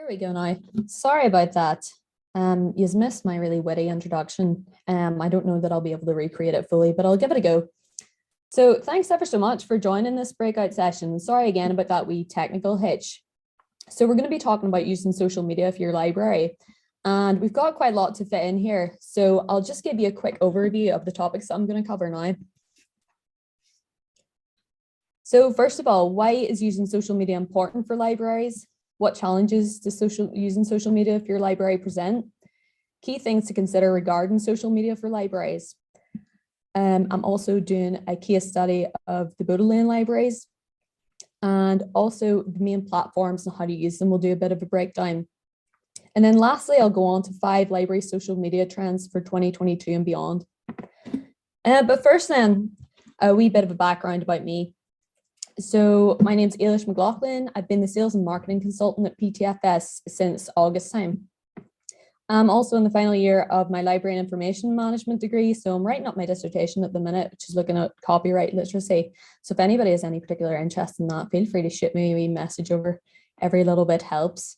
There we go now. Sorry about that. You've missed my really witty introduction. I don't know that I'll be able to recreate it fully, but I'll give it a go. So thanks ever so much for joining this breakout session. Sorry again about that wee technical hitch. So we're going to be talking about using social media for your library. And we've got quite a lot to fit in here. So I'll just give you a quick overview of the topics that I'm going to cover now. So first of all, why is using social media important for libraries? What challenges does using social media for your library present? Key things to consider regarding social media for libraries. I'm also doing a case study of the Baudelaire libraries and also the main platforms and how to use them. We'll do a bit of a breakdown. And then lastly, I'll go on to 5 library social media trends for 2022 and beyond. But first then, a wee bit of a background about me. So my name's Ailish McLaughlin. I've been the sales and marketing consultant at PTFS since August time. I'm also in the final year of my library and information management degree. So I'm writing up my dissertation at the minute, which is looking at copyright literacy. So if anybody has any particular interest in that, feel free to shoot me a wee message over. Every little bit helps.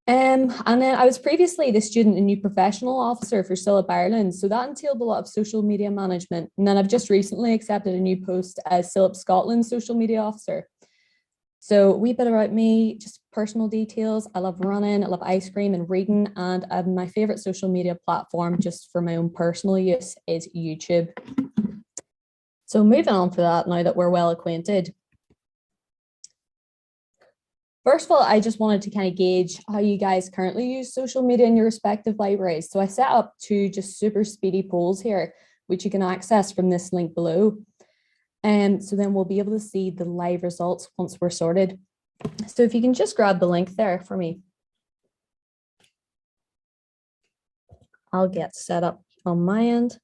And then I was previously the student and new professional officer for SILP Ireland. So that entailed a lot of social media management. And then I've just recently accepted a new post as SILP Scotland social media officer. So a wee bit about me, just personal details. I love running, I love ice cream and reading. And my favorite social media platform just for my own personal use is YouTube. So moving on to that now that we're well acquainted. First of all, I just wanted to kind of gauge how you guys currently use social media in your respective libraries. So I set up 2 just super speedy polls here, which you can access from this link below. And so then we'll be able to see the live results once we're sorted. So if you can just grab the link there for me. I'll get set up on my end.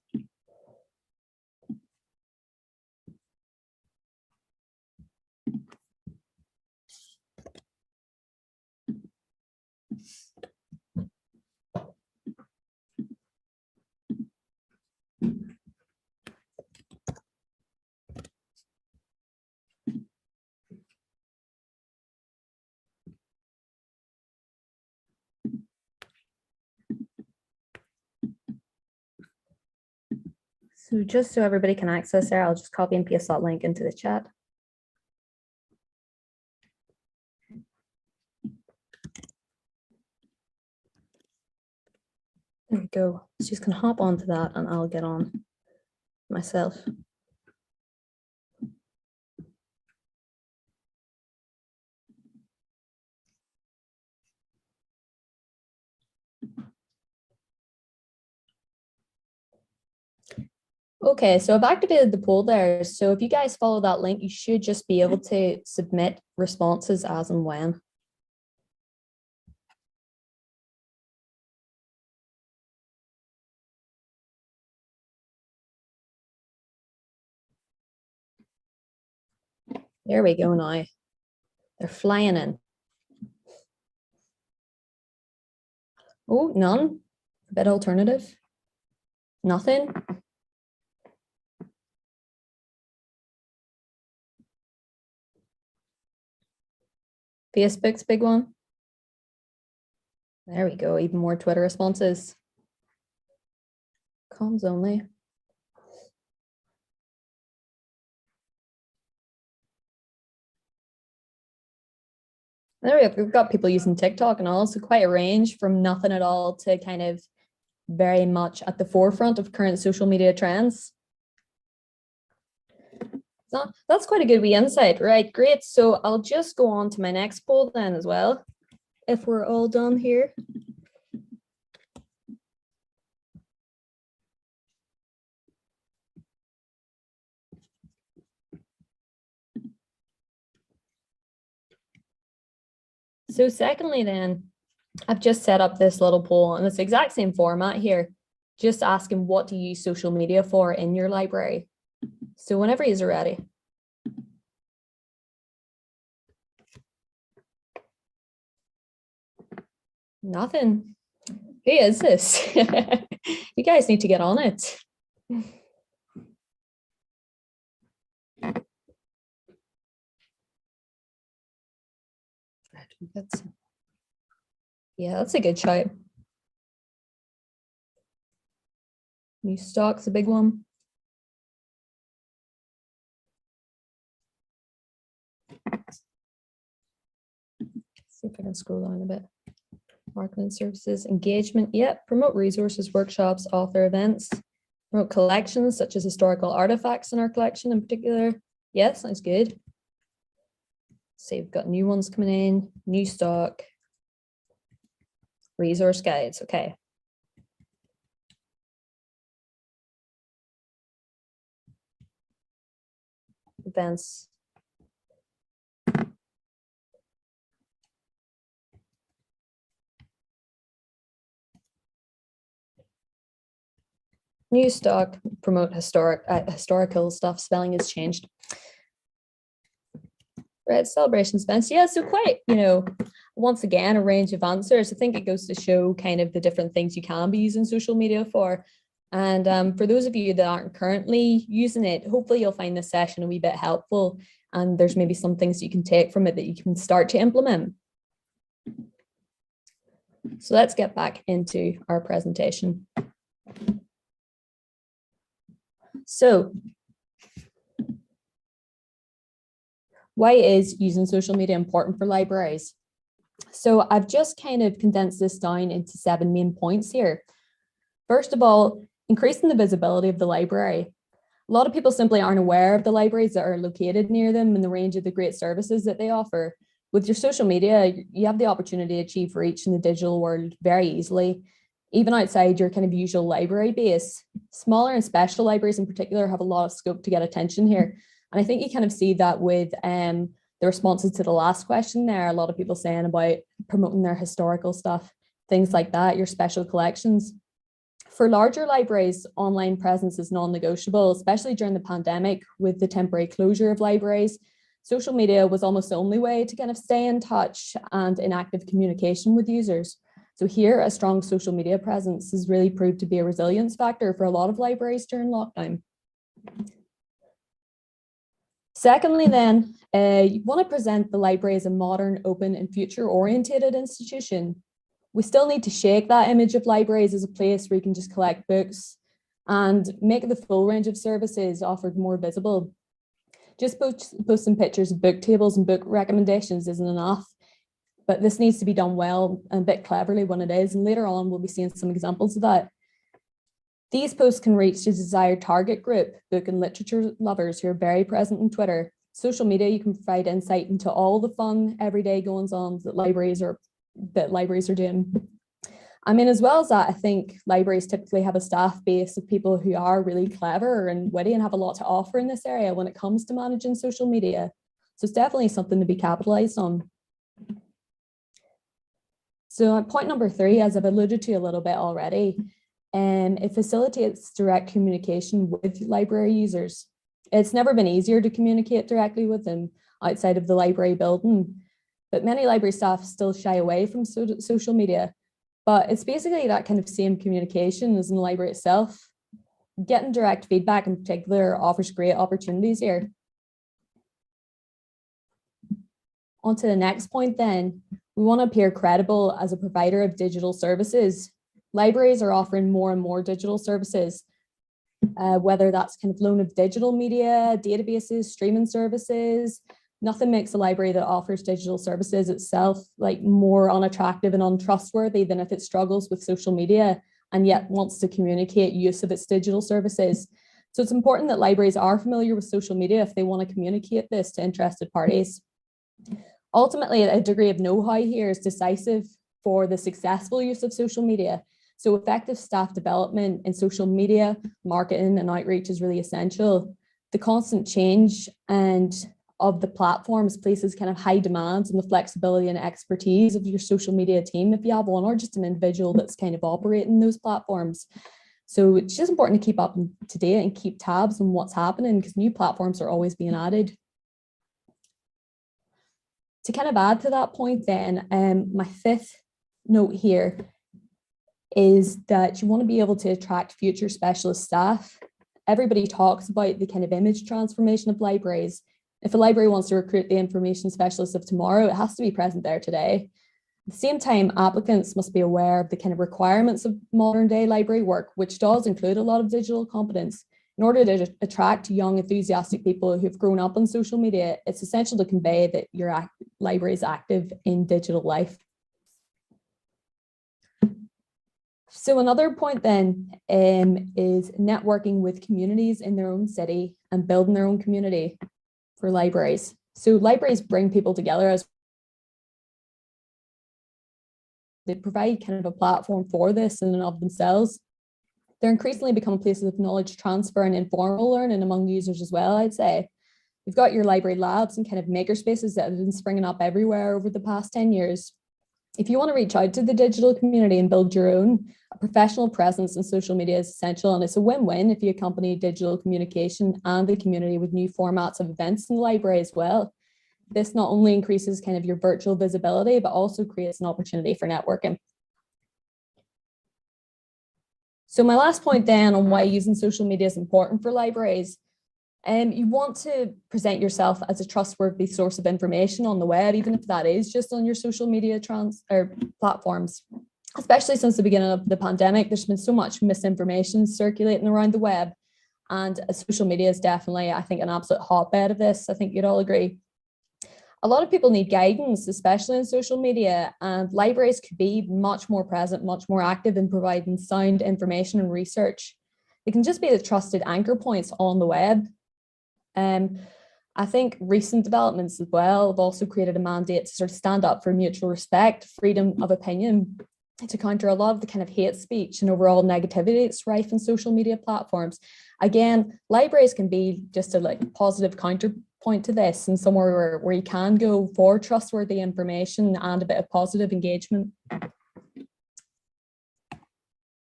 So just so everybody can access there, I'll just copy and paste that link into the chat. There we go. So you can hop onto that and I'll get on myself. Okay, so I've activated the poll there. So if you guys follow that link, you should just be able to submit responses as and when. There we go now. They're flying in. Oh, none. A bit alternative. Nothing. Facebook's big one. There we go. Even more Twitter responses. Comms only. There we go. We've got people using TikTok and all, so quite a range from nothing at all to kind of very much at the forefront of current social media trends. So that's quite a good wee insight. Right, great. So I'll just go on to my next poll then as well, if we're all done here. So secondly then, I've just set up this little poll and it's the exact same format here, just asking what do you use social media for in your library. So whenever you're ready. Nothing. Who is this? You guys need to get on it. Yeah, that's a good shout. New stock's a big one. See if I can scroll down a bit. Marketing services, engagement. Yep. Promote resources, workshops, author events. Promote collections such as historical artifacts in our collection in particular. Yeah, sounds good. See, we've got new ones coming in, new stock, resource guides. Okay. Events. New stock, promote historical stuff. Spelling has changed. Right, celebrations events. Yeah, so quite, once again, a range of answers. I think it goes to show kind of the different things you can be using social media for. And for those of you that aren't currently using it, hopefully you'll find this session a wee bit helpful. And there's maybe some things you can take from it that you can start to implement. So let's get back into our presentation. So why is using social media important for libraries? So I've just kind of condensed this down into 7 main points here. First of all, increasing the visibility of the library. A lot of people simply aren't aware of the libraries that are located near them and the range of the great services that they offer. With your social media, you have the opportunity to achieve reach in the digital world very easily, even outside your kind of usual library base. Smaller and special libraries in particular have a lot of scope to get attention here. And I think you kind of see that with the responses to the last question there, a lot of people saying about promoting their historical stuff, things like that, your special collections. For larger libraries, online presence is non-negotiable, especially during the pandemic with the temporary closure of libraries. Social media was almost the only way to kind of stay in touch and in active communication with users. So here, a strong social media presence has really proved to be a resilience factor for a lot of libraries during lockdown. Secondly, then, you want to present the library as a modern, open, and future-oriented institution. We still need to shake that image of libraries as a place where you can just collect books and make the full range of services offered more visible. Just posting pictures of book tables and book recommendations isn't enough, but this needs to be done well and a bit cleverly when it is. And later on, we'll be seeing some examples of that. These posts can reach the desired target group, book and literature lovers who are very present on Twitter. Social media, you can provide insight into all the fun everyday goings-on that libraries are doing. I mean, as well as that, I think libraries typically have a staff base of people who are really clever and witty and have a lot to offer in this area when it comes to managing social media. So it's definitely something to be capitalized on. So point number 3, as I've alluded to a little bit already, it facilitates direct communication with library users. It's never been easier to communicate directly with them outside of the library building, but many library staff still shy away from social media. But it's basically that kind of same communication as in the library itself. Getting direct feedback in particular offers great opportunities here. On to the next point then, we want to appear credible as a provider of digital services. Libraries are offering more and more digital services, whether that's kind of loan of digital media, databases, streaming services. Nothing makes a library that offers digital services itself like more unattractive and untrustworthy than if it struggles with social media and yet wants to communicate use of its digital services. So it's important that libraries are familiar with social media if they want to communicate this to interested parties. Ultimately, a degree of know-how here is decisive for the successful use of social media. So effective staff development in social media, marketing and outreach is really essential. The constant change of the platforms places kind of high demands on the flexibility and expertise of your social media team if you have one, or just an individual that's kind of operating those platforms. So it's just important to keep up to date and keep tabs on what's happening because new platforms are always being added. To kind of add to that point then, my 5th note here is that you want to be able to attract future specialist staff. Everybody talks about the kind of image transformation of libraries. If a library wants to recruit the information specialist of tomorrow, it has to be present there today. At the same time, applicants must be aware of the kind of requirements of modern day library work, which does include a lot of digital competence. In order to attract young, enthusiastic people who've grown up on social media, it's essential to convey that your library is active in digital life. So another point then is networking with communities in their own city and building their own community for libraries. So libraries bring people together as they provide kind of a platform for this in and of themselves. They're increasingly becoming places of knowledge transfer and informal learning among users as well, I'd say. You've got your library labs and kind of maker spaces that have been springing up everywhere over the past 10 years. If you want to reach out to the digital community and build your own, a professional presence in social media is essential, and it's a win-win if you accompany digital communication and the community with new formats of events in the library as well. This not only increases kind of your virtual visibility, but also creates an opportunity for networking. So my last point then on why using social media is important for libraries. You want to present yourself as a trustworthy source of information on the web, even if that is just on your social media platforms. Especially since the beginning of the pandemic, there's been so much misinformation circulating around the web, and social media is definitely, I think, an absolute hotbed of this. I think you'd all agree. A lot of people need guidance, especially in social media, and libraries could be much more present, much more active in providing sound information and research. They can just be the trusted anchor points on the web. I think recent developments as well have also created a mandate to sort of stand up for mutual respect, freedom of opinion, to counter a lot of the kind of hate speech and overall negativity that's rife in social media platforms. Again, libraries can be just a positive counterpoint to this, and somewhere where you can go for trustworthy information and a bit of positive engagement.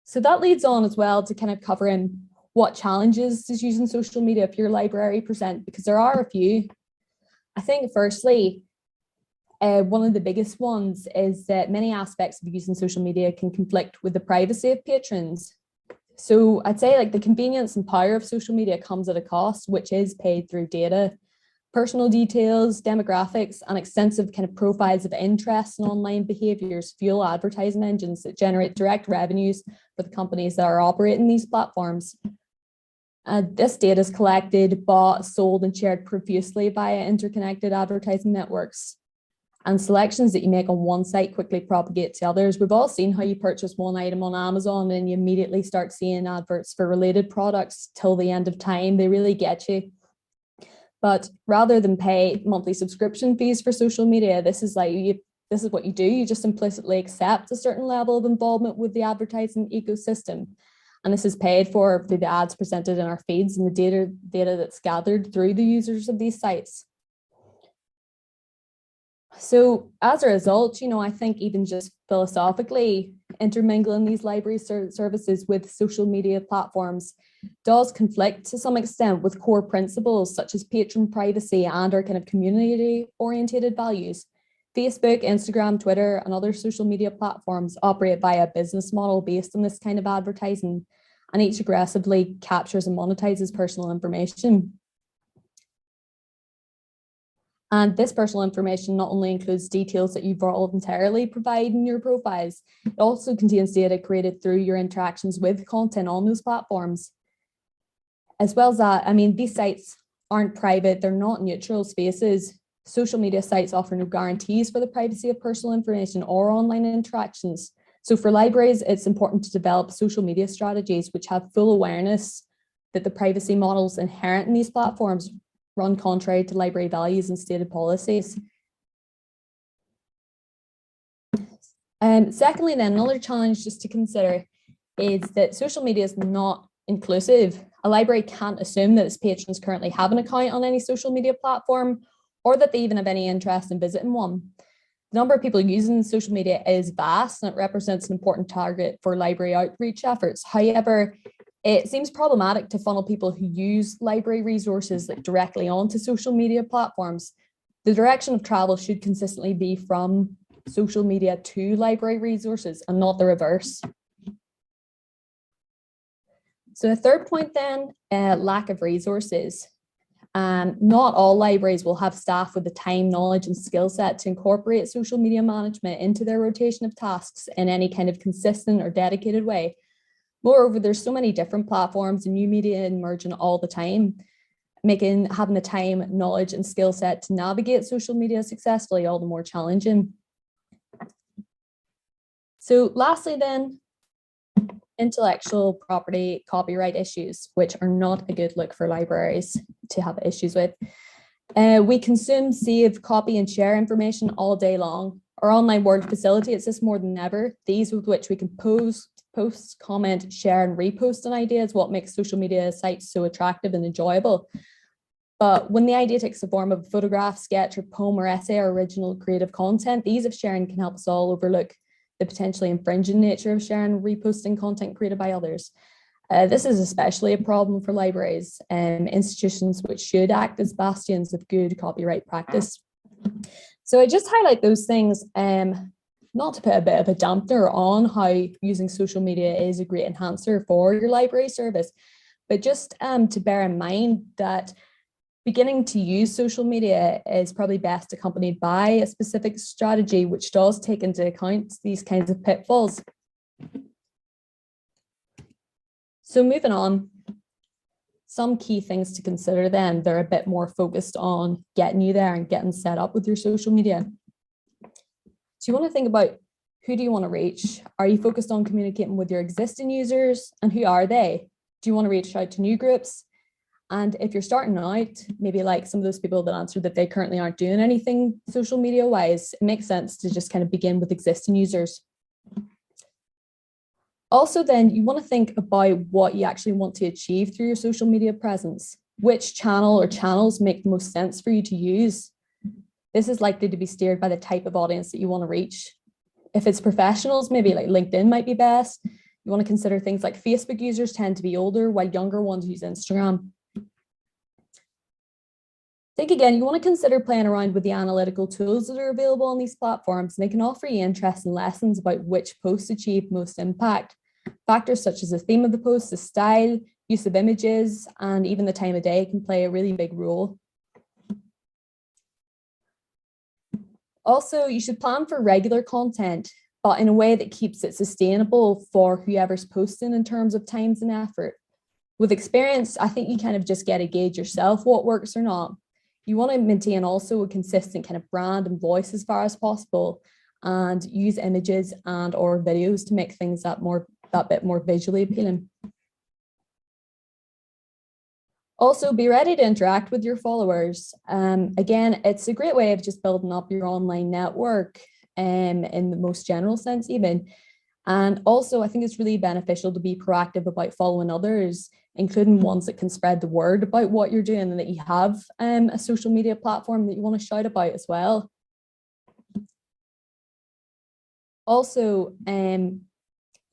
So that leads on as well to kind of covering what challenges does using social media for your library present, because there are a few. I think firstly, one of the biggest ones is that many aspects of using social media can conflict with the privacy of patrons. So I'd say the convenience and power of social media comes at a cost, which is paid through data. Personal details, demographics, and extensive kind of profiles of interests and online behaviors fuel advertising engines that generate direct revenues for the companies that are operating these platforms. This data is collected, bought, sold, and shared profusely via interconnected advertising networks. And selections that you make on one site quickly propagate to others. We've all seen how you purchase one item on Amazon and you immediately start seeing adverts for related products till the end of time. They really get you. But rather than pay monthly subscription fees for social media, this is what you do. You just implicitly accept a certain level of involvement with the advertising ecosystem. And this is paid for through the ads presented in our feeds and the data that's gathered through the users of these sites. So as a result, I think even just philosophically, intermingling these library services with social media platforms does conflict to some extent with core principles such as patron privacy and our kind of community-oriented values. Facebook, Instagram, Twitter, and other social media platforms operate via a business model based on this kind of advertising, and each aggressively captures and monetizes personal information. And this personal information not only includes details that you voluntarily provide in your profiles, it also contains data created through your interactions with content on those platforms. As well as that, these sites aren't private, they're not neutral spaces. Social media sites offer no guarantees for the privacy of personal information or online interactions. So for libraries, it's important to develop social media strategies which have full awareness that the privacy models inherent in these platforms run contrary to library values and stated policies. Secondly, then, another challenge just to consider is that social media is not inclusive. A library can't assume that its patrons currently have an account on any social media platform or that they even have any interest in visiting one. The number of people using social media is vast and it represents an important target for library outreach efforts. However, it seems problematic to funnel people who use library resources directly onto social media platforms. The direction of travel should consistently be from social media to library resources and not the reverse. So the third point then, lack of resources. Not all libraries will have staff with the time, knowledge, and skill set to incorporate social media management into their rotation of tasks in any kind of consistent or dedicated way. Moreover, there's so many different platforms and new media emerging all the time, making having the time, knowledge, and skill set to navigate social media successfully all the more challenging. So lastly then, intellectual property copyright issues, which are not a good look for libraries to have issues with. We consume, save, copy, and share information all day long. Our online world facilitates this more than ever. The ease with which we can post, comment, share, and repost an idea is what makes social media sites so attractive and enjoyable. But when the idea takes the form of a photograph, sketch, or poem, or essay, or original creative content, the ease of sharing can help us all overlook the potentially infringing nature of sharing and reposting content created by others. This is especially a problem for libraries and institutions which should act as bastions of good copyright practice. So I just highlight those things, not to put a bit of a dampener on how using social media is a great enhancer for your library service, but just to bear in mind that beginning to use social media is probably best accompanied by a specific strategy which does take into account these kinds of pitfalls. So moving on, some key things to consider then, they're a bit more focused on getting you there and getting set up with your social media. So you want to think about, who do you want to reach? Are you focused on communicating with your existing users, and who are they? Do you want to reach out to new groups? And if you're starting out, maybe like some of those people that answered that they currently aren't doing anything social media wise, it makes sense to just kind of begin with existing users. Also then, you want to think about what you actually want to achieve through your social media presence. Which channel or channels make the most sense for you to use? This is likely to be steered by the type of audience that you want to reach. If it's professionals, maybe like LinkedIn might be best. You want to consider things like Facebook users tend to be older, while younger ones use Instagram. Think again, you want to consider playing around with the analytical tools that are available on these platforms, and they can offer you interesting lessons about which posts achieve most impact. Factors such as the theme of the post, the style, use of images, and even the time of day can play a really big role. Also, you should plan for regular content, but in a way that keeps it sustainable for whoever's posting in terms of times and effort. With experience, I think you kind of just get to gauge yourself what works or not. You want to maintain also a consistent kind of brand and voice as far as possible, and use images and or videos to make things that bit more visually appealing. Also, be ready to interact with your followers. Again, it's a great way of just building up your online network in the most general sense even. And also, I think it's really beneficial to be proactive about following others, including ones that can spread the word about what you're doing, and that you have a social media platform that you want to shout about as well. Also,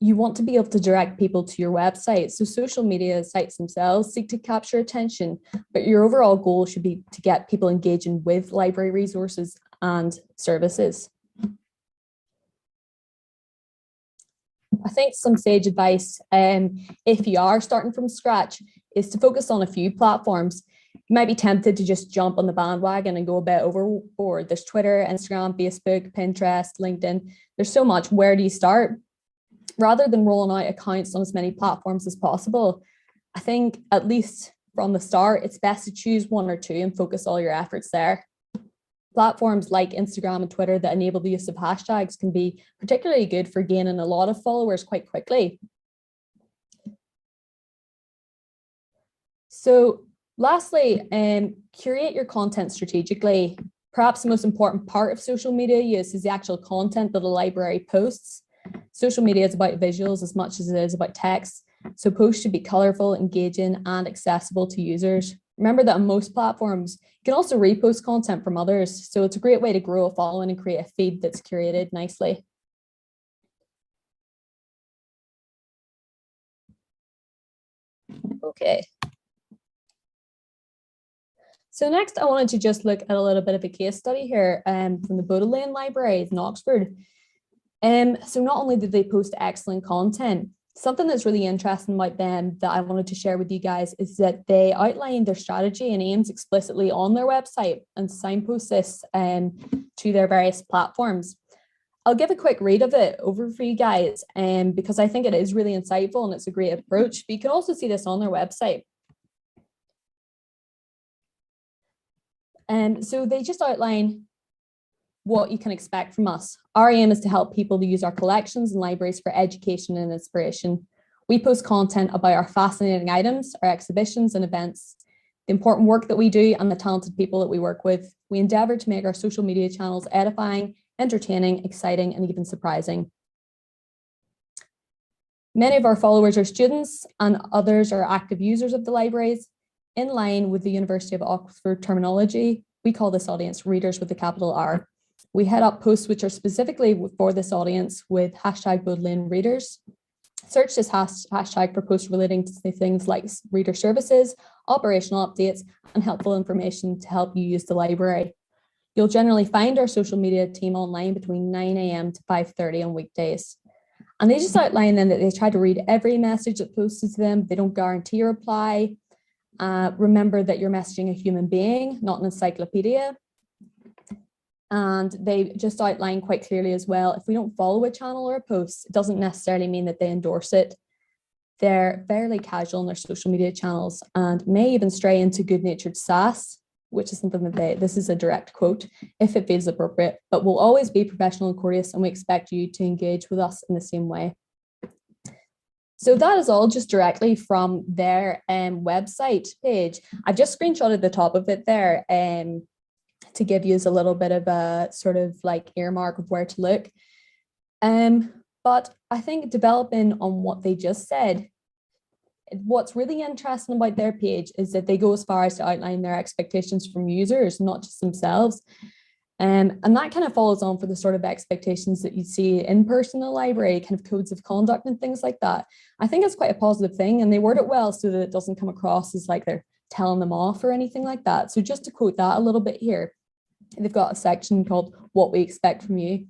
you want to be able to direct people to your website. So social media sites themselves seek to capture attention, but your overall goal should be to get people engaging with library resources and services. I think some sage advice, if you are starting from scratch, is to focus on a few platforms. You might be tempted to just jump on the bandwagon and go a bit overboard. There's Twitter, Instagram, Facebook, Pinterest, LinkedIn. There's so much. Where do you start? Rather than rolling out accounts on as many platforms as possible, I think at least from the start, it's best to choose one or two and focus all your efforts there. Platforms like Instagram and Twitter that enable the use of hashtags can be particularly good for gaining a lot of followers quite quickly. So lastly, curate your content strategically. Perhaps the most important part of social media use is the actual content that a library posts. Social media is about visuals as much as it is about text. So posts should be colorful, engaging, and accessible to users. Remember that on most platforms, you can also repost content from others. So it's a great way to grow a following and create a feed that's curated nicely. Okay. So next, I wanted to just look at a little bit of a case study here from the Bodleian Library in Oxford. So not only did they post excellent content, Something that's really interesting about them that I wanted to share with you guys is that they outline their strategy and aims explicitly on their website and signpost this to their various platforms. I'll give a quick read of it over for you guys because I think it is really insightful and it's a great approach. But you can also see this on their website. So they just outline what you can expect from us. Our aim is to help people to use our collections and libraries for education and inspiration. We post content about our fascinating items, our exhibitions and events, the important work that we do, and the talented people that we work with. We endeavour to make our social media channels edifying, entertaining, exciting, and even surprising. Many of our followers are students and others are active users of the libraries. In line with the University of Oxford terminology, we call this audience readers with a capital R. We head up posts which are specifically for this audience with hashtag Bodleian Readers. Search this hashtag for posts relating to things like reader services, operational updates, and helpful information to help you use the library. You'll generally find our social media team online between 9 a.m. to 5:30 on weekdays. And they just outline then that they try to read every message that posted to them. They don't guarantee a reply. Remember that you're messaging a human being, not an encyclopedia. And they just outline quite clearly as well, if we don't follow a channel or a post, it doesn't necessarily mean that they endorse it. They're fairly casual in their social media channels and may even stray into good-natured sass, which is something that this is a direct quote, if it feels appropriate, but we'll always be professional and courteous, and we expect you to engage with us in the same way. So that is all just directly from their website page. I've just screenshotted the top of it there to give you a little bit of a sort of like earmark of where to look. But I think developing on what they just said, what's really interesting about their page is that they go as far as to outline their expectations from users, not just themselves. And that kind of follows on for the sort of expectations that you see in person in the library, kind of codes of conduct and things like that. I think it's quite a positive thing, and they word it well so that it doesn't come across as like they're telling them off or anything like that. So just to quote that a little bit here, they've got a section called What We Expect from You.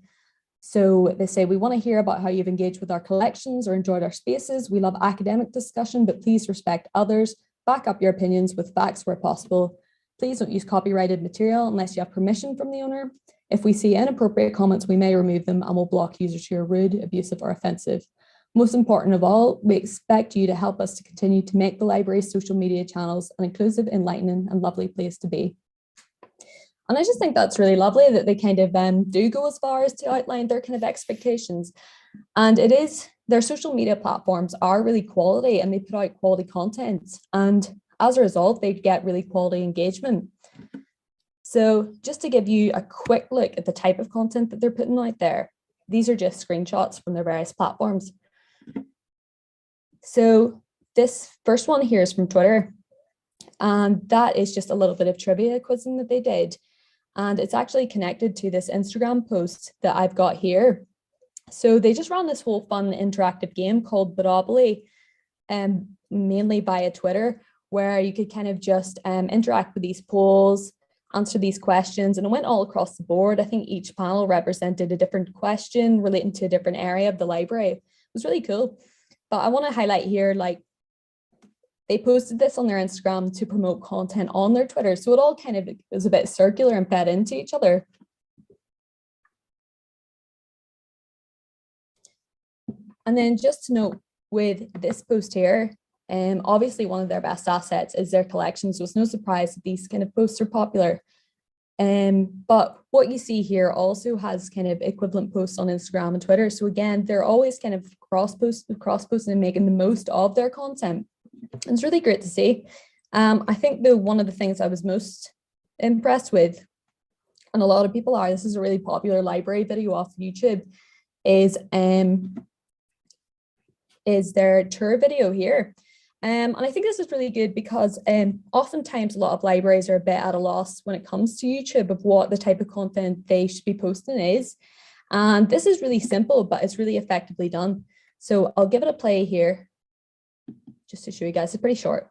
So they say, we want to hear about how you've engaged with our collections or enjoyed our spaces. We love academic discussion, but please respect others. Back up your opinions with facts where possible. Please don't use copyrighted material unless you have permission from the owner. If we see inappropriate comments, we may remove them and will block users who are rude, abusive, or offensive. Most important of all, we expect you to help us to continue to make the library's social media channels an inclusive, enlightening, and lovely place to be. And I just think that's really lovely that they kind of do go as far as to outline their kind of expectations. And it is, their social media platforms are really quality and they put out quality content. And as a result, they get really quality engagement. So just to give you a quick look at the type of content that they're putting out there, these are just screenshots from their various platforms. So this first one here is from Twitter. And that is just a little bit of trivia quizzing that they did. And it's actually connected to this Instagram post that I've got here. So they just ran this whole fun interactive game called Monopoly, mainly via Twitter, where you could kind of just interact with these polls, answer these questions, and it went all across the board. I think each panel represented a different question relating to a different area of the library. It was really cool. But I want to highlight here, like, they posted this on their Instagram to promote content on their Twitter. So it all kind of was a bit circular and fed into each other. And then just to note with this post here, obviously one of their best assets is their collection. So it's no surprise that these kind of posts are popular. But what you see here also has kind of equivalent posts on Instagram and Twitter. So again, they're always kind of cross-posting and making the most of their content. And it's really great to see. I think one of the things I was most impressed with, and a lot of people are, this is a really popular library video off YouTube, is their tour video here. And I think this is really good because oftentimes a lot of libraries are a bit at a loss when it comes to YouTube of what the type of content they should be posting is. And this is really simple, but it's really effectively done. So I'll give it a play here just to show you guys. It's pretty short.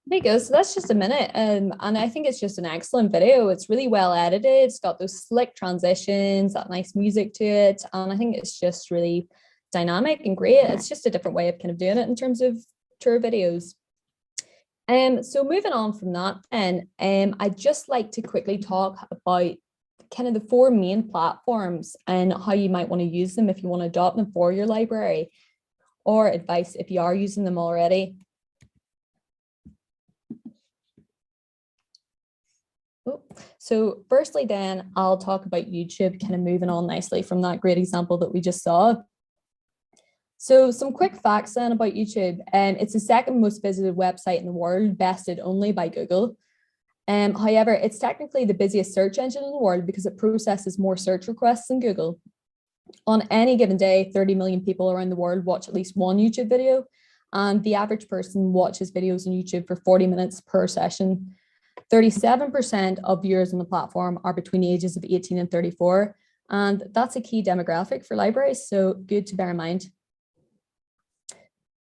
There you go. So that's just a minute. And I think it's just an excellent video. It's really well edited. It's got those slick transitions, that nice music to it. And I think it's just really dynamic and great. It's just a different way of kind of doing it in terms of tour videos. So moving on from that, then, I'd just like to quickly talk about kind of the four main platforms and how you might want to use them if you want to adopt them for your library, or advice if you are using them already. So firstly, then I'll talk about YouTube, kind of moving on nicely from that great example that we just saw. So some quick facts then about YouTube. It's the second most visited website in the world, bested only by Google. However, it's technically the busiest search engine in the world because it processes more search requests than Google. On any given day, 30 million people around the world watch at least one YouTube video, and the average person watches videos on YouTube for 40 minutes per session. 37% of viewers on the platform are between the ages of 18 and 34, and that's a key demographic for libraries, so good to bear in mind.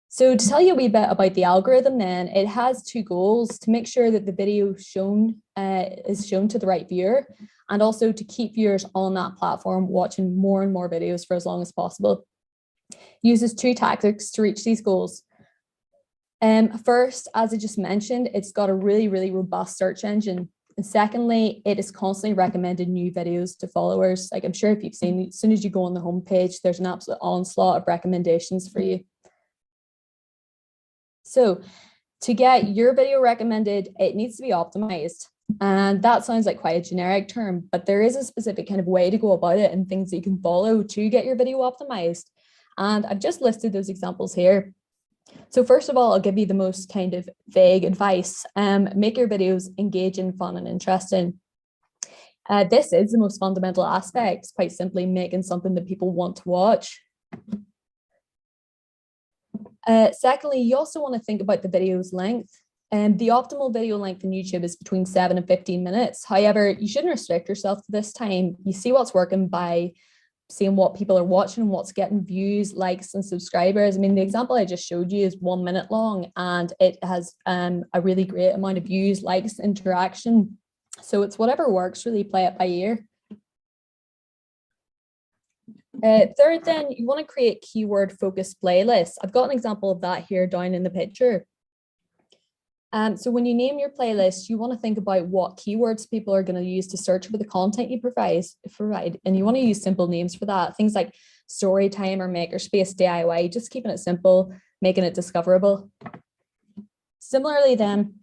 So to tell you a wee bit about the algorithm, then it has two goals: to make sure that the video shown is shown to the right viewer, and also to keep viewers on that platform watching more and more videos for as long as possible. It uses two tactics to reach these goals. First, as I just mentioned, it's got a really, really robust search engine. And secondly, it is constantly recommending new videos to followers. Like I'm sure if you've seen, as soon as you go on the homepage, there's an absolute onslaught of recommendations for you. So to get your video recommended, it needs to be optimized. And that sounds like quite a generic term, but there is a specific kind of way to go about it and things that you can follow to get your video optimized. And I've just listed those examples here. So first of all, I'll give you the most kind of vague advice. Make your videos engaging, fun, and interesting. This is the most fundamental aspect, quite simply making something that people want to watch. Secondly, you also want to think about the video's length. The optimal video length in YouTube is between 7 and 15 minutes. However, you shouldn't restrict yourself to this time. You see what's working by seeing what people are watching and what's getting views, likes, and subscribers. I mean, the example I just showed you is 1 minute long, and it has a really great amount of views, likes, interaction. So it's whatever works, really play it by ear. Third, then, you want to create keyword focused playlists. I've got an example of that here down in the picture. So when you name your playlist, you want to think about what keywords people are going to use to search for the content you provide, and you want to use simple names for that. Things like story time or makerspace DIY, just keeping it simple, making it discoverable. Similarly, then,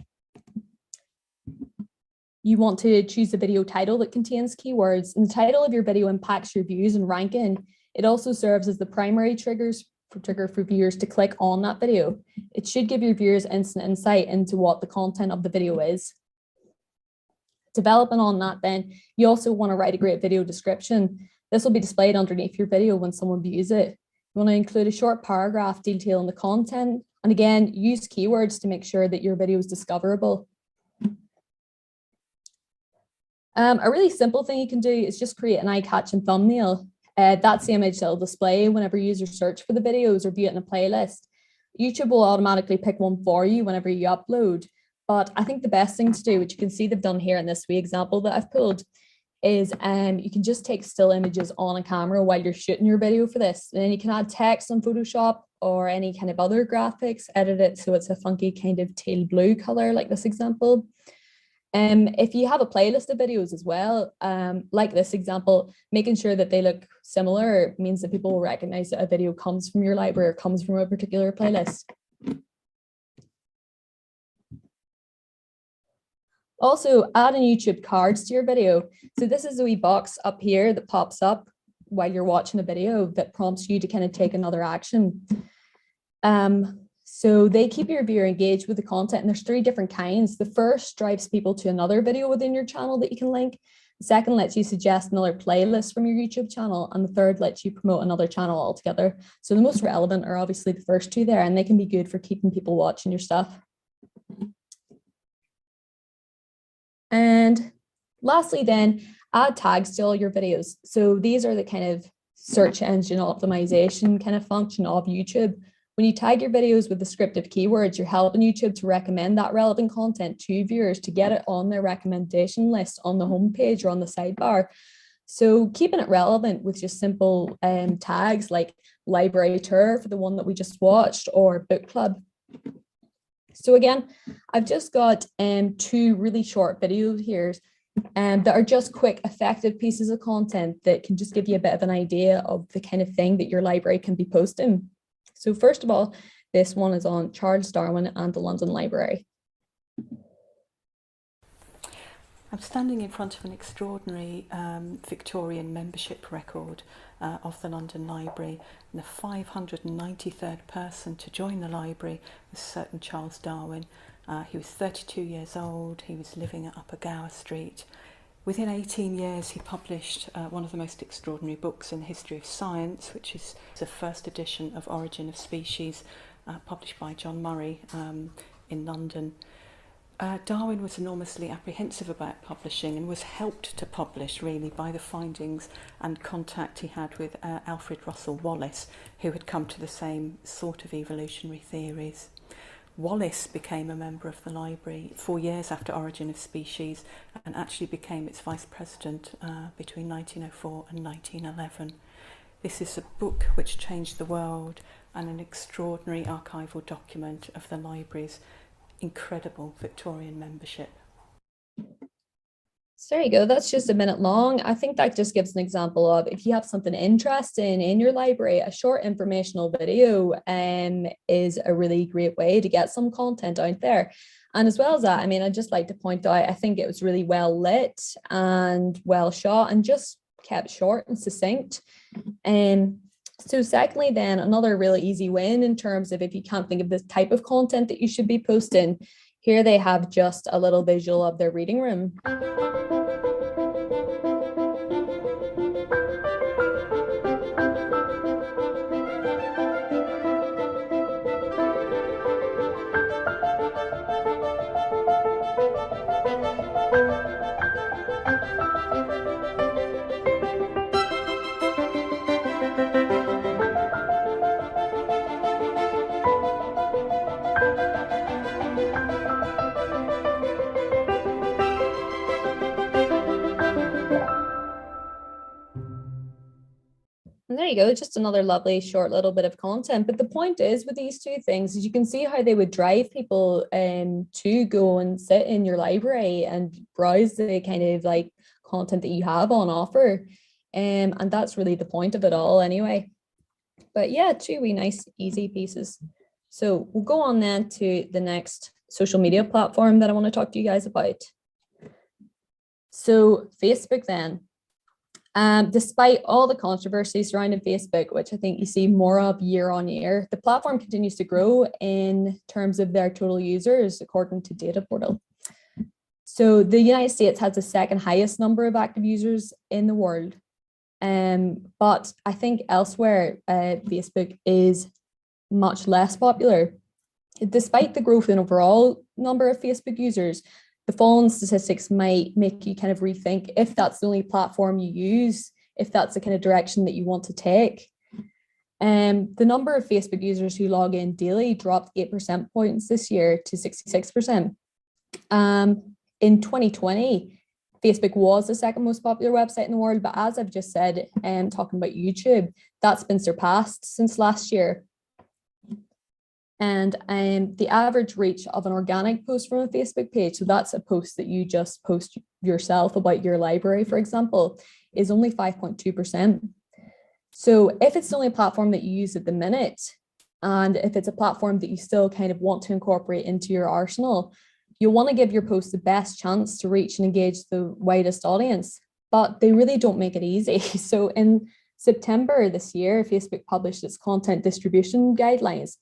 you want to choose a video title that contains keywords, and the title of your video impacts your views and ranking. It also serves as the primary trigger for viewers to click on that video. It should give your viewers instant insight into what the content of the video is. Developing on that, then, you also want to write a great video description. This will be displayed underneath your video when someone views it. You want to include a short paragraph detailing the content, and again, use keywords to make sure that your video is discoverable. A really simple thing you can do is just create an eye-catching thumbnail. That's the image that will display whenever users search for the videos or view it in a playlist. YouTube will automatically pick one for you whenever you upload. But I think the best thing to do, which you can see they've done here in this wee example that I've pulled, is you can just take still images on a camera while you're shooting your video for this. And then you can add text on Photoshop or any kind of other graphics, edit it so it's a funky kind of teal blue color like this example. If you have a playlist of videos as well, like this example, making sure that they look similar means that people will recognize that a video comes from your library or comes from a particular playlist. Also, add in YouTube cards to your video. So this is a wee box up here that pops up while you're watching a video that prompts you to kind of take another action. So they keep your viewer engaged with the content, and there's 3 different kinds. The first drives people to another video within your channel that you can link. The second lets you suggest another playlist from your YouTube channel, and the third lets you promote another channel altogether. So the most relevant are obviously the first 2 there, and they can be good for keeping people watching your stuff. And lastly, then, add tags to all your videos. So these are the kind of search engine optimization kind of function of YouTube. When you tag your videos with descriptive keywords, you're helping YouTube to recommend that relevant content to viewers to get it on their recommendation list on the homepage or on the sidebar. So keeping it relevant with just simple tags like library tour for the one that we just watched or book club. So again, I've just got two really short videos here that are just quick, effective pieces of content that can just give you a bit of an idea of the kind of thing that your library can be posting. So first of all, this one is on Charles Darwin and the London Library. I'm standing in front of an extraordinary Victorian membership record of the London Library, and the 593rd person to join the library was certain Charles Darwin. He was 32 years old, he was living at Upper Gower Street. Within 18 years he published one of the most extraordinary books in the history of science, which is the first edition of Origin of Species, published by John Murray in London. Darwin was enormously apprehensive about publishing and was helped to publish really by the findings and contact he had with Alfred Russel Wallace, who had come to the same sort of evolutionary theories. Wallace became a member of the library 4 years after Origin of Species and actually became its vice president between 1904 and 1911. This is a book which changed the world and an extraordinary archival document of the library's incredible Victorian membership. So there you go, that's just a minute long. I think that just gives an example of if you have something interesting in your library, a short informational video is a really great way to get some content out there. And as well as that, I mean, I'd just like to point out, I think it was really well lit and well shot and just kept short and succinct. So secondly, then another really easy win in terms of if you can't think of the type of content that you should be posting, here they have just a little visual of their reading room. And there you go, just another lovely short little bit of content. But the point is with these two things is you can see how they would drive people to go and sit in your library and browse the kind of like content that you have on offer. And that's really the point of it all anyway. But yeah, two wee nice, easy pieces. So we'll go on then to the next social media platform that I want to talk to you guys about. So Facebook then. Despite all the controversy surrounding Facebook, which I think you see more of year on year, the platform continues to grow in terms of their total users, according to Data Portal. So the United States has the second highest number of active users in the world. But I think elsewhere, Facebook is much less popular. Despite the growth in overall number of Facebook users, the following statistics might make you kind of rethink if that's the only platform you use, if that's the kind of direction that you want to take. The number of Facebook users who log in daily dropped 8% points this year to 66%. In 2020, Facebook was the second most popular website in the world, but as I've just said, talking about YouTube, that's been surpassed since last year. And the average reach of an organic post from a Facebook page, so that's a post that you just post yourself about your library, for example, is only 5.2%. So if it's the only platform that you use at the minute, and if it's a platform that you still kind of want to incorporate into your arsenal, you'll want to give your post the best chance to reach and engage the widest audience, but they really don't make it easy. So in September this year, Facebook published its content distribution guidelines.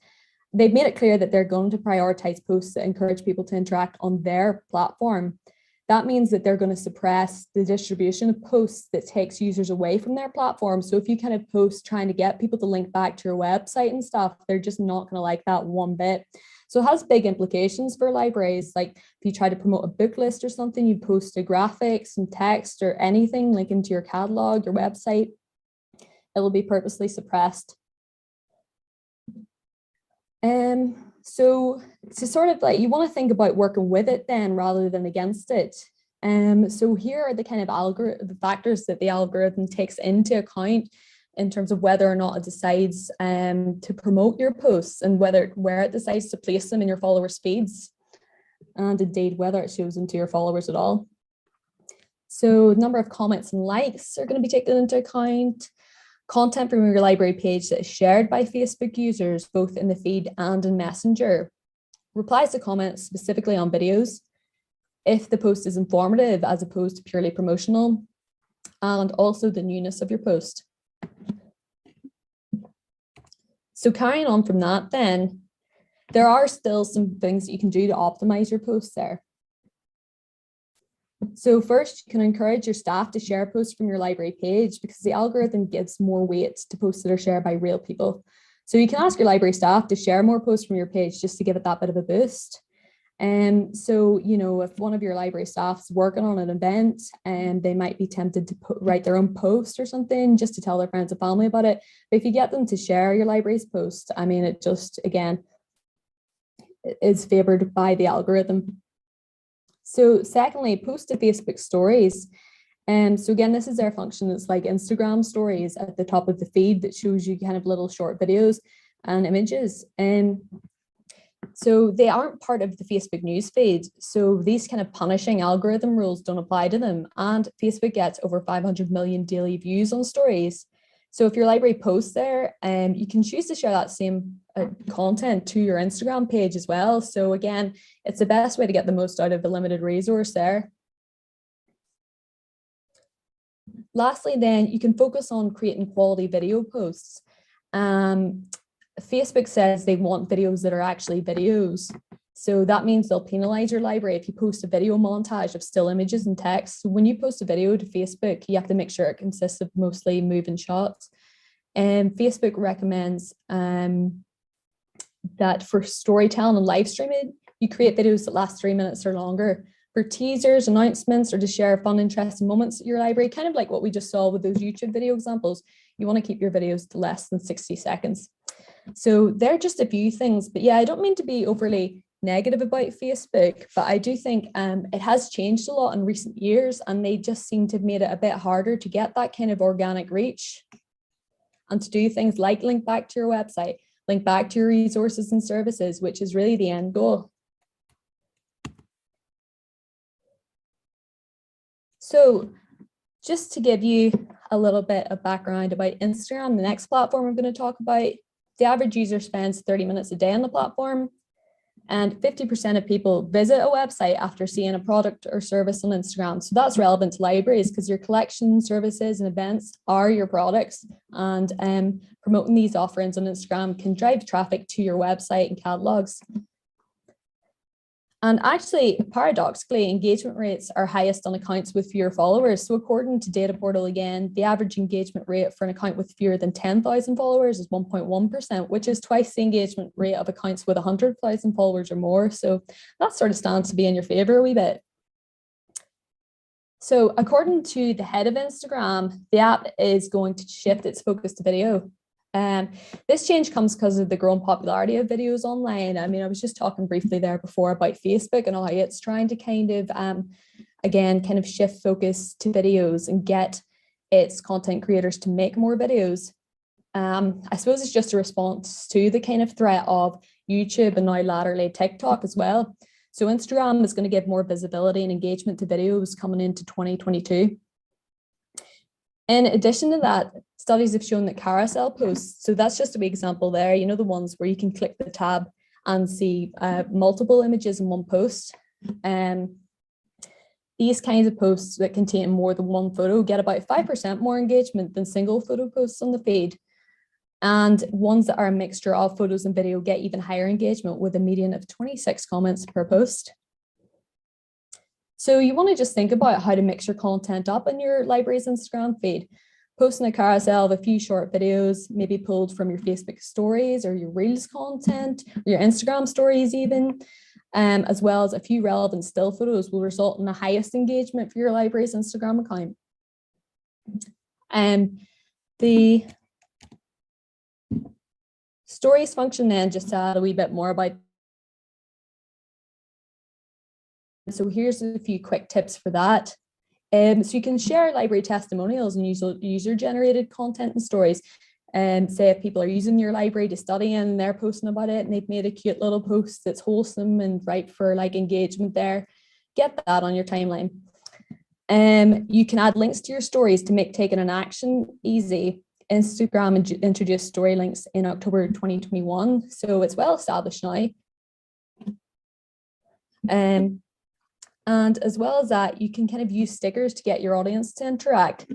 They've made it clear that they're going to prioritize posts that encourage people to interact on their platform. That means that they're going to suppress the distribution of posts that takes users away from their platform. So if you kind of post trying to get people to link back to your website and stuff, they're just not going to like that one bit. So it has big implications for libraries. Like if you try to promote a book list or something, you post a graphic, some text or anything like into your catalog, your website, it will be purposely suppressed. So to sort of like, you want to think about working with it then rather than against it. So here are the kind of the factors that the algorithm takes into account in terms of whether or not it decides to promote your posts and where it decides to place them in your followers' feeds, and indeed whether it shows them to your followers at all. So number of comments and likes are going to be taken into account. Content from your library page that is shared by Facebook users, both in the feed and in Messenger. Replies to comments specifically on videos, if the post is informative as opposed to purely promotional, and also the newness of your post. So carrying on from that then, there are still some things that you can do to optimize your posts there. So first, you can encourage your staff to share posts from your library page because the algorithm gives more weight to posts that are shared by real people. So you can ask your library staff to share more posts from your page just to give it that bit of a boost. So, you know, if one of your library staff is working on an event and they might be tempted to write their own post or something just to tell their friends and family about it. But if you get them to share your library's post, I mean, it just, again, is favored by the algorithm. So secondly, post to Facebook stories. So again, this is their function. It's like Instagram stories at the top of the feed that shows you kind of little short videos and images. So they aren't part of the Facebook news feed. So these kind of punishing algorithm rules don't apply to them. And Facebook gets over 500 million daily views on stories. So if your library posts there, you can choose to share that same content to your Instagram page as well. So again, it's the best way to get the most out of the limited resource there. Lastly, then you can focus on creating quality video posts. Facebook says they want videos that are actually videos. So that means they'll penalize your library if you post a video montage of still images and text. So when you post a video to Facebook, you have to make sure it consists of mostly moving shots. And Facebook recommends that for storytelling and live streaming, you create videos that last 3 minutes or longer. For teasers, announcements, or to share fun, interesting moments at your library, kind of like what we just saw with those YouTube video examples, you want to keep your videos to less than 60 seconds. So they're just a few things, but yeah, I don't mean to be overly negative about Facebook, but I do think it has changed a lot in recent years, and they just seem to have made it a bit harder to get that kind of organic reach and to do things like link back to your website, link back to your resources and services, which is really the end goal. So just to give you a little bit of background about Instagram, the next platform I'm going to talk about, the average user spends 30 minutes a day on the platform, and 50% of people visit a website after seeing a product or service on Instagram. So that's relevant to libraries because your collection, services, and events are your products, and promoting these offerings on Instagram can drive traffic to your website and catalogs. And actually, paradoxically, engagement rates are highest on accounts with fewer followers. So according to Data Portal again, the average engagement rate for an account with fewer than 10,000 followers is 1.1%, which is twice the engagement rate of accounts with 100,000 followers or more. So that sort of stands to be in your favor a wee bit. So according to the head of Instagram, the app is going to shift its focus to video. This change comes because of the growing popularity of videos online. I mean, I was just talking briefly there before about Facebook and how it's trying to kind of, again, kind of shift focus to videos and get its content creators to make more videos. I suppose it's just a response to the kind of threat of YouTube and now latterly TikTok as well. So Instagram is going to give more visibility and engagement to videos coming into 2022. In addition to that, studies have shown that carousel posts, so that's just a wee example there, you know, the ones where you can click the tab and see multiple images in one post. These kinds of posts that contain more than one photo get about 5% more engagement than single photo posts on the feed. And ones that are a mixture of photos and video get even higher engagement with a median of 26 comments per post. So you want to just think about how to mix your content up in your library's Instagram feed. Posting a carousel of a few short videos, maybe pulled from your Facebook stories or your Reels content, or your Instagram stories even, as well as a few relevant still photos will result in the highest engagement for your library's Instagram account. The Stories function then, just to add a wee bit more about. So here's a few quick tips for that. So you can share library testimonials and user-generated content and stories. Say if people are using your library to study and they're posting about it and they've made a cute little post that's wholesome and right for like engagement there, get that on your timeline. You can add links to your stories to make taking an action easy. Instagram introduced story links in October 2021, so it's well established now. And as well as that, you can kind of use stickers to get your audience to interact.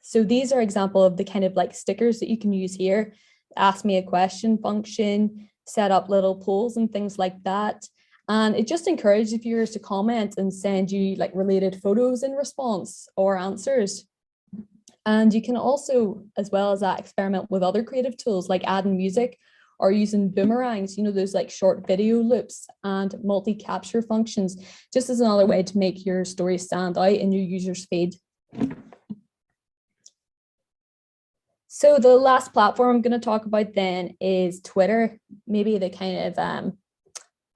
So these are example of the kind of like stickers that you can use here. Ask me a question function, set up little polls and things like that. And it just encourages viewers to comment and send you like related photos in response or answers. And you can also, as well as that, experiment with other creative tools like adding music or using boomerangs, you know, those like short video loops and multi-capture functions, just as another way to make your story stand out in your user's feed. So the last platform I'm going to talk about then is Twitter, maybe the kind of,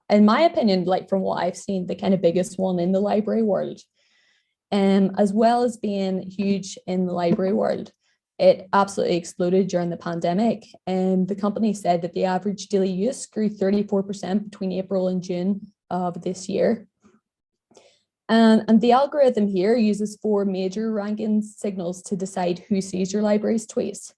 in my opinion, like from what I've seen, the kind of biggest one in the library world. As well as being huge in the library world. It absolutely exploded during the pandemic, and the company said that the average daily use grew 34% between April and June of this year. And the algorithm here uses 4 major ranking signals to decide who sees your library's tweets.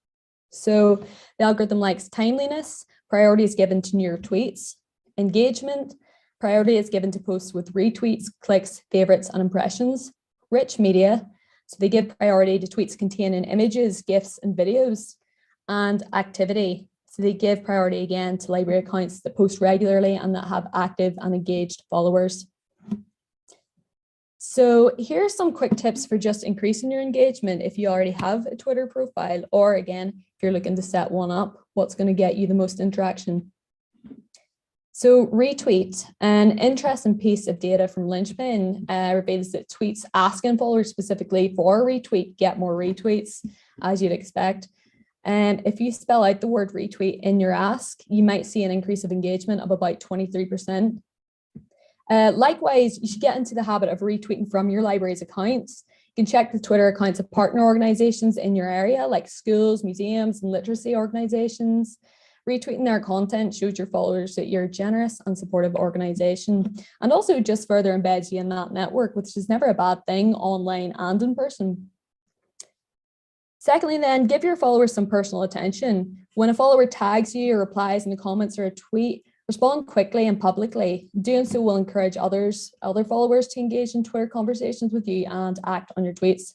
So the algorithm likes timeliness, priority is given to newer tweets, engagement, priority is given to posts with retweets, clicks, favorites, and impressions, rich media, so they give priority to tweets containing images, GIFs, and videos, and activity. So they give priority again to library accounts that post regularly and that have active and engaged followers. So here's some quick tips for just increasing your engagement if you already have a Twitter profile, or again, if you're looking to set one up, what's going to get you the most interaction. So retweet, an interesting piece of data from Lynchpin reveals that tweets asking followers specifically for a retweet get more retweets, as you'd expect. And if you spell out the word retweet in your ask, you might see an increase of engagement of about 23%. Likewise, you should get into the habit of retweeting from your library's accounts. You can check the Twitter accounts of partner organizations in your area, like schools, museums, and literacy organizations. Retweeting their content shows your followers that you're a generous and supportive organization, and also just further embeds you in that network, which is never a bad thing online and in person. Secondly, then, give your followers some personal attention. When a follower tags you or replies in the comments or a tweet, respond quickly and publicly. Doing so will encourage other followers to engage in Twitter conversations with you and act on your tweets.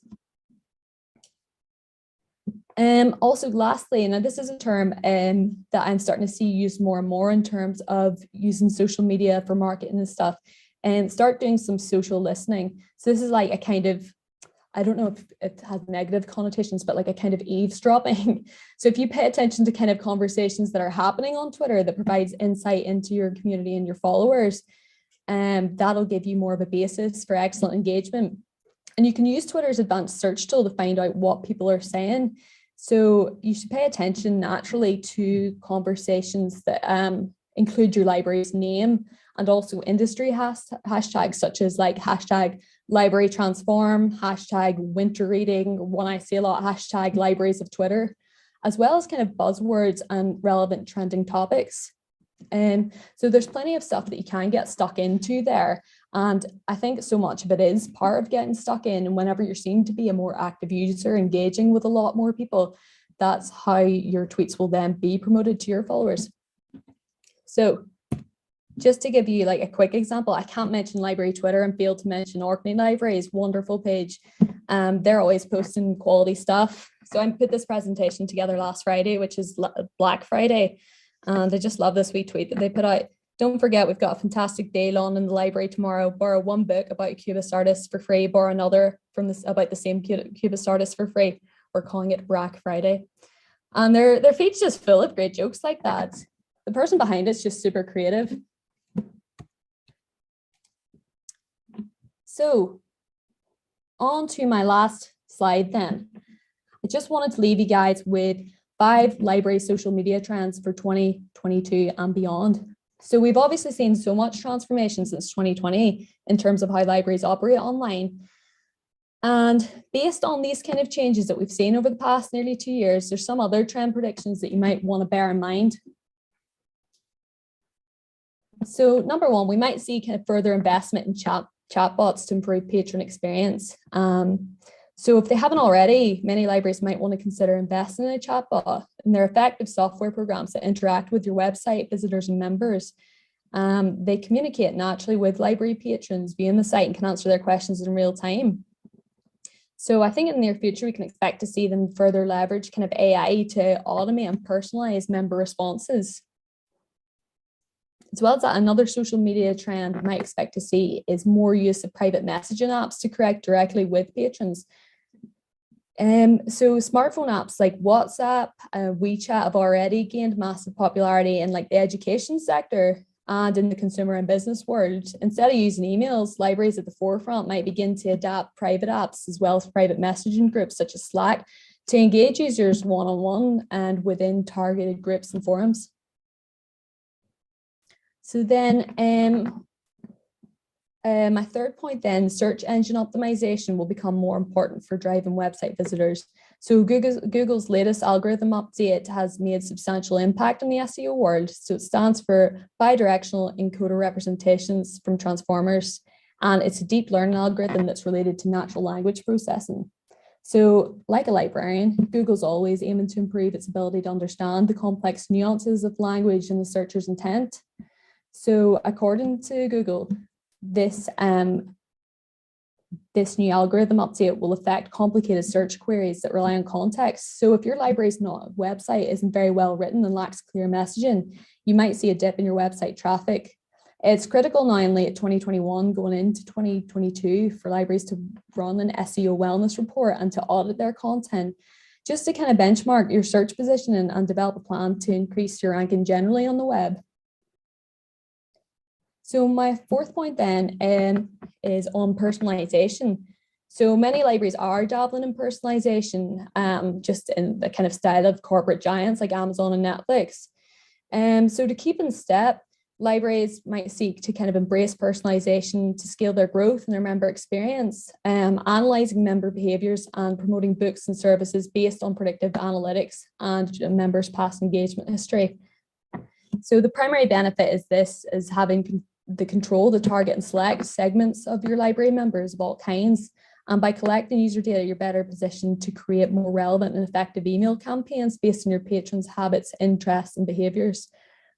Also, lastly, now this is a term that I'm starting to see used more and more in terms of using social media for marketing and stuff, and start doing some social listening. So this is like a kind of, I don't know if it has negative connotations, but like a kind of eavesdropping. So if you pay attention to kind of conversations that are happening on Twitter that provides insight into your community and your followers, that'll give you more of a basis for excellent engagement. And you can use Twitter's advanced search tool to find out what people are saying. So you should pay attention naturally to conversations that include your library's name and also industry hashtags such as like hashtag library transform, hashtag winter reading, one I see a lot, hashtag libraries of Twitter, as well as kind of buzzwords and relevant trending topics. So there's plenty of stuff that you can get stuck into there. And I think so much of it is part of getting stuck in. And whenever you're seen to be a more active user, engaging with a lot more people, that's how your tweets will then be promoted to your followers. So just to give you like a quick example, I can't mention library Twitter and fail to mention Orkney Library's wonderful page. They're always posting quality stuff. So I put this presentation together last Friday, which is Black Friday. And I just love this wee tweet that they put out. Don't forget, we've got a fantastic deal on in the library tomorrow. Borrow one book about a Cubist artist for free, borrow another from this about the same Cubist artist for free. We're calling it Black Friday. And their feed's just full of great jokes like that. The person behind it's just super creative. So on to my last slide then. I just wanted to leave you guys with 5 library social media trends for 2022 and beyond. So we've obviously seen so much transformation since 2020 in terms of how libraries operate online. And based on these kind of changes that we've seen over the past nearly 2 years, there's some other trend predictions that you might want to bear in mind. So number one, we might see kind of further investment in chatbots to improve patron experience. So if they haven't already, many libraries might want to consider investing in a chatbot, and they're effective software programs that interact with your website visitors and members. They communicate naturally with library patrons viewing the site and can answer their questions in real time. So I think in the near future, we can expect to see them further leverage kind of AI to automate and personalize member responses. As well as that, another social media trend we might expect to see is more use of private messaging apps to connect directly with patrons. So smartphone apps like WhatsApp, WeChat have already gained massive popularity in like the education sector and in the consumer and business world. Instead of using emails, libraries at the forefront might begin to adapt private apps as well as private messaging groups such as Slack to engage users one-on-one and within targeted groups and forums. So then my third point then, search engine optimization will become more important for driving website visitors. So Google's latest algorithm update has made substantial impact on the SEO world. So it stands for bidirectional encoder representations from transformers. And it's a deep learning algorithm that's related to natural language processing. So like a librarian, Google's always aiming to improve its ability to understand the complex nuances of language and the searcher's intent. So according to Google, this new algorithm update will affect complicated search queries that rely on context. So if your library's website isn't very well written and lacks clear messaging, you might see a dip in your website traffic. It's critical now in late 2021 going into 2022 for libraries to run an SEO wellness report and to audit their content, just to kind of benchmark your search positioning and develop a plan to increase your ranking generally on the web. So my fourth point then is on personalization. So many libraries are dabbling in personalization, just in the kind of style of corporate giants like Amazon and Netflix. So to keep in step, libraries might seek to kind of embrace personalization to scale their growth and their member experience, analyzing member behaviors and promoting books and services based on predictive analytics and members' past engagement history. So the primary benefit is having the control to target and select segments of your library members of all kinds. And by collecting user data, you're better positioned to create more relevant and effective email campaigns based on your patrons' habits, interests, and behaviors.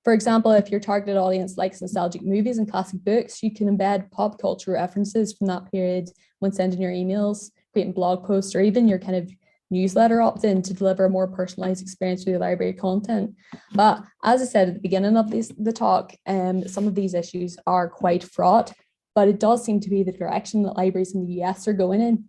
For example, if your targeted audience likes nostalgic movies and classic books, you can embed pop culture references from that period when sending your emails, creating blog posts, or even your kind of newsletter opt-in to deliver a more personalized experience with your library content. But as I said at the beginning of the talk, some of these issues are quite fraught, but it does seem to be the direction that libraries in the US are going in.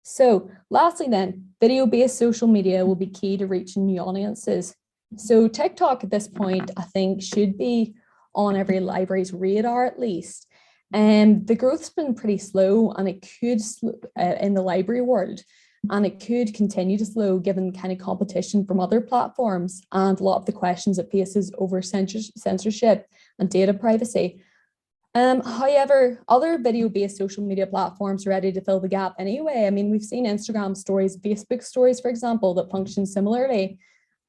So lastly then, video-based social media will be key to reaching new audiences. So TikTok at this point, I think, should be on every library's radar at least. And the growth's been pretty slow, and it could in the library world. And it could continue to slow given kind of competition from other platforms and a lot of the questions it faces over censorship and data privacy. However, other video-based social media platforms are ready to fill the gap anyway. I mean, we've seen Instagram stories, Facebook stories, for example, that function similarly.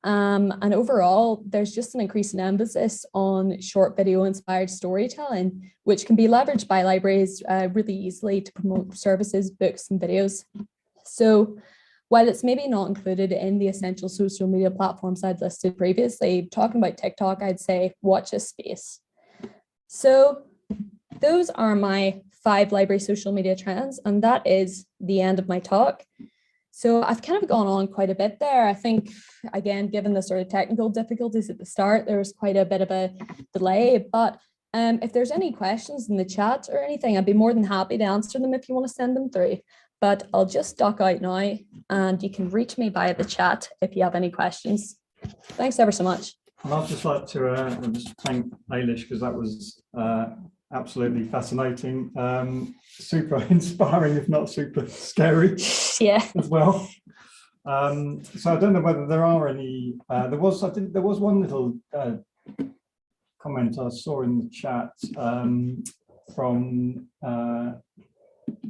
And overall, there's just an increasing emphasis on short video inspired storytelling, which can be leveraged by libraries really easily to promote services, books, and videos. So while it's maybe not included in the essential social media platforms I'd listed previously, talking about TikTok, I'd say watch this space. So those are my 5 library social media trends, and that is the end of my talk. So I've kind of gone on quite a bit there. I think, again, given the sort of technical difficulties at the start, there was quite a bit of a delay, but if there's any questions in the chat or anything, I'd be more than happy to answer them if you want to send them through. But I'll just duck out now, and you can reach me via the chat if you have any questions. Thanks ever so much. And I'd just like to just thank Ailish, because that was absolutely fascinating, super inspiring, if not super scary, yeah, as well. So I don't know whether there are any, I think there was one little comment I saw in the chat from,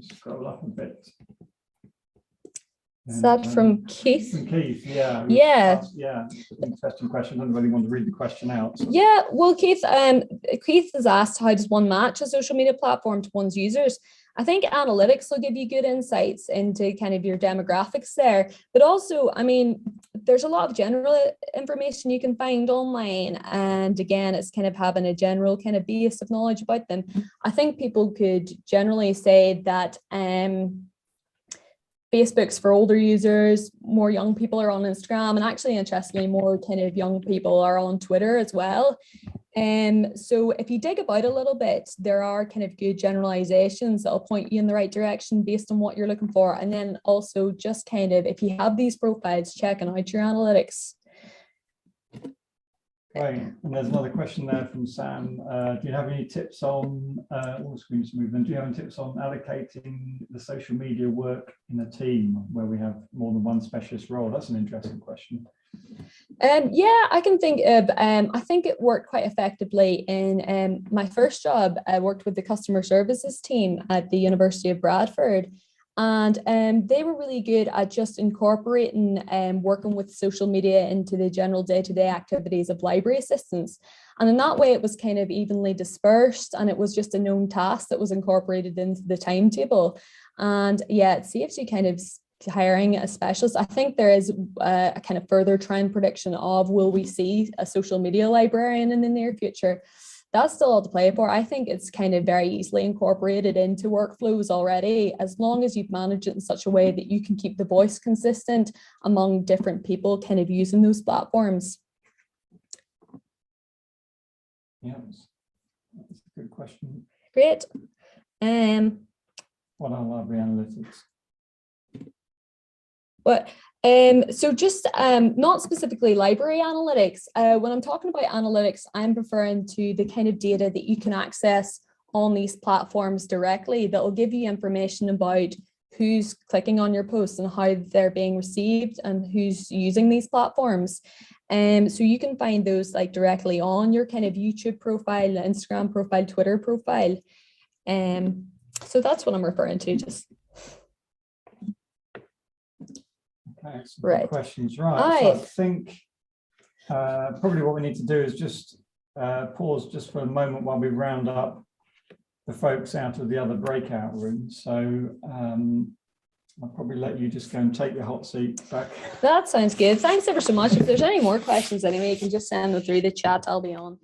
scroll up a bit. Is that from Keith? From Keith, yeah. Yeah. Yeah, interesting question. I don't really want to read the question out. So. Yeah, well, Keith has asked, how does one match a social media platform to one's users? I think analytics will give you good insights into kind of your demographics there, but also, I mean, there's a lot of general information you can find online. And again, it's kind of having a general kind of base of knowledge about them. I think people could generally say that Facebook's for older users, more young people are on Instagram, and actually, interestingly, more kind of young people are on Twitter as well. So if you dig about a little bit, there are kind of good generalizations that'll point you in the right direction based on what you're looking for. And then also just kind of, if you have these profiles, checking out your analytics. Right, and there's another question there from Sam. Do you have any tips on, all the screens moving, do you have any tips on allocating the social media work in a team where we have more than one specialist role? That's an interesting question. Yeah, I can think of, I think it worked quite effectively in my first job. I worked with the customer services team at the University of Bradford. And they were really good at just incorporating working with social media into the general day-to-day activities of library assistants. And in that way, it was kind of evenly dispersed, and it was just a known task that was incorporated into the timetable. And yeah, it saves you kind of hiring a specialist. I think there is a kind of further trend prediction of, will we see a social media librarian in the near future? That's still all to play for. I think it's kind of very easily incorporated into workflows already, as long as you've managed it in such a way that you can keep the voice consistent among different people kind of using those platforms. Yeah, that's a good question. Great. What are library analytics? But so just not specifically library analytics. When I'm talking about analytics, I'm referring to the kind of data that you can access on these platforms directly that will give you information about who's clicking on your posts and how they're being received and who's using these platforms. So you can find those like directly on your kind of YouTube profile, Instagram profile, Twitter profile. So that's what I'm referring to. Just okay, right. Questions, right? So I think probably what we need to do is just pause just for a moment while we round up the folks out of the other breakout room. So I'll probably let you just go and take your hot seat back. That sounds good. Thanks ever so much. If there's any more questions anyway, you can just send them through the chat. I'll be on.